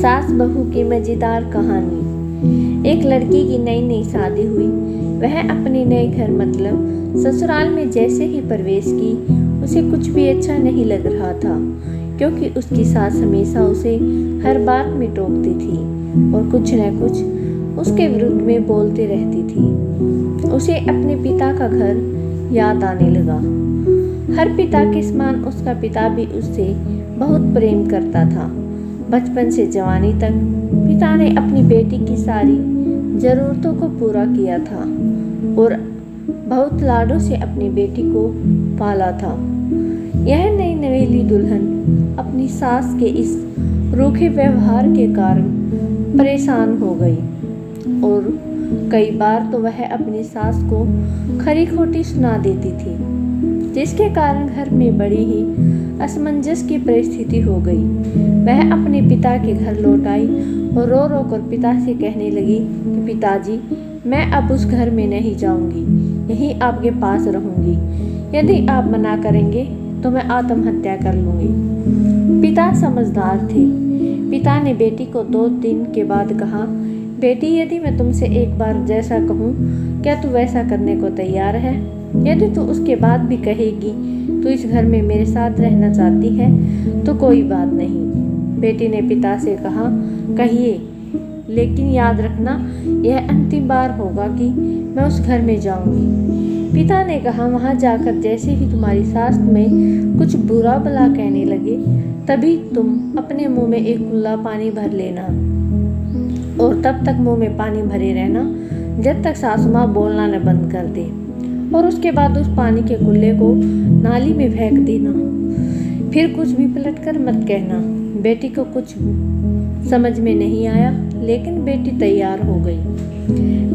सास बहू की मजेदार कहानी। एक लड़की की नई नई शादी हुई। वह अपने नए घर मतलब ससुराल में जैसे ही प्रवेश की उसे कुछ भी अच्छा नहीं लग रहा था, क्योंकि उसकी सास हमेशा उसे हर बात में टोकती थी और कुछ न कुछ उसके विरुद्ध में बोलती रहती थी। उसे अपने पिता का घर याद आने लगा। हर पिता के समान उसका पिता भी उससे बहुत प्रेम करता था। बचपन से जवानी तक पिता ने अपनी बेटी की सारी जरूरतों को पूरा किया था और बहुत लाडों से अपनी बेटी को पाला था। यह नई नवेली दुल्हन अपनी सास के इस रूखे व्यवहार के कारण परेशान हो गई और कई बार तो वह अपनी सास को खरी खोटी सुना देती थी, जिसके कारण घर में बड़ी ही असमंजस की परिस्थिति हो गई। वह अपने पिता के घर लौट आई और रो रो कर पिता से कहने लगी कि पिताजी, मैं अब उस घर में नहीं जाऊंगी, यहीं आपके पास रहूंगी। यदि आप मना करेंगे तो मैं आत्महत्या कर लूंगी। पिता समझदार थे। पिता ने बेटी को 2 दिन के बाद कहा, बेटी, यदि मैं तुमसे एक बार जैसा कहूँ, क्या तू वैसा करने को तैयार है? यदि तू उसके बाद भी कहेगी तू इस घर में मेरे साथ रहना चाहती है तो कोई बात नहीं। बेटी ने पिता से कहा, कहिए, लेकिन याद रखना यह अंतिम बार होगा कि मैं उस घर में जाऊंगी। पिता ने कहा, वहां जाकर जैसे ही तुम्हारी सास में कुछ बुरा भला कहने लगे तभी तुम अपने मुंह में एक कुल्ला पानी भर लेना और तब तक मुंह में पानी भरे रहना जब तक सासू माँ बोलना न बंद कर दे, और उसके बाद उस पानी के कुल्ले को नाली में फेंक देना। फिर कुछ भी पलट कर मत कहना। बेटी को कुछ समझ में नहीं आया, लेकिन बेटी तैयार हो गई।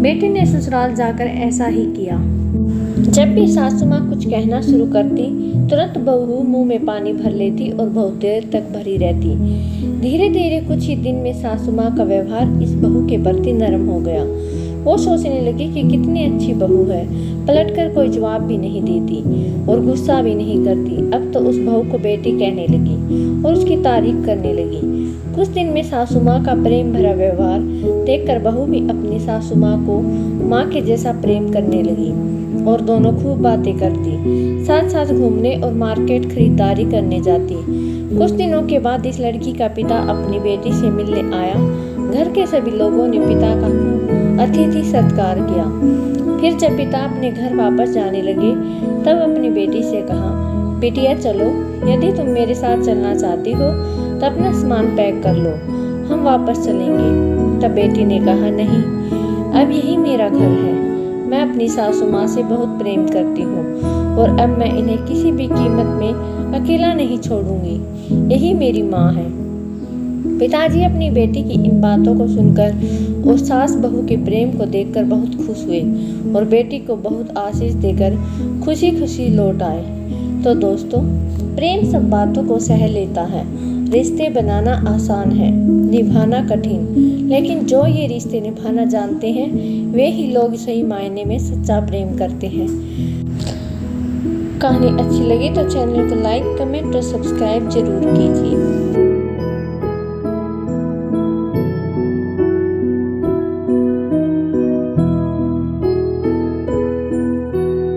बेटी ने ससुराल जाकर ऐसा ही किया। जब भी सासू माँ कुछ कहना शुरू करती, तुरंत बहू मुंह में पानी भर लेती और बहुत देर तक भरी रहती। धीरे धीरे कुछ ही दिन में सासू माँ का व्यवहार इस बहू के प्रति नरम हो गया। वो सोचने लगी कि कितनी अच्छी बहू है, पलटकर कोई जवाब भी नहीं देती और गुस्सा भी नहीं करती। अब तो उस बहू को बेटी कहने लगी और उसकी तारीफ करने लगी। कुछ दिन में सासू माँ का प्रेम भरा व्यवहार देखकर बहू भी अपनी सासू माँ को माँ के जैसा प्रेम करने लगी और दोनों खूब बातें करती, साथ साथ घूमने और मार्केट खरीदारी करने जाती। कुछ दिनों के बाद इस लड़की का पिता अपनी बेटी से मिलने आया। घर के सभी लोगों ने पिता का अतिथि सत्कार किया। फिर जब पिता अपने घर वापस जाने लगे तब अपनी बेटी से कहा, बेटिया चलो, यदि तुम मेरे साथ चलना चाहती हो तो अपना सामान पैक कर लो, हम वापस चलेंगे। तब बेटी ने कहा, नहीं, अब यही मेरा घर है। मैं अपनी सासू माँ से बहुत प्रेम करती हूँ और अब मैं इन्हें किसी भी कीमत में अकेला नहीं छोड़ूंगी। यही मेरी माँ है। पिताजी अपनी बेटी की इन बातों को सुनकर और सास बहू के प्रेम को देखकर बहुत खुश हुए और बेटी को बहुत आशीष देकर खुशी खुशी लौट आए। तो दोस्तों, प्रेम सब बातों को सह लेता है। रिश्ते बनाना आसान है, निभाना कठिन, लेकिन जो ये रिश्ते निभाना जानते हैं वे ही लोग सही मायने में सच्चा प्रेम करते हैं। कहानी अच्छी लगी तो चैनल को लाइक, कमेंट और सब्सक्राइब जरूर कीजिए।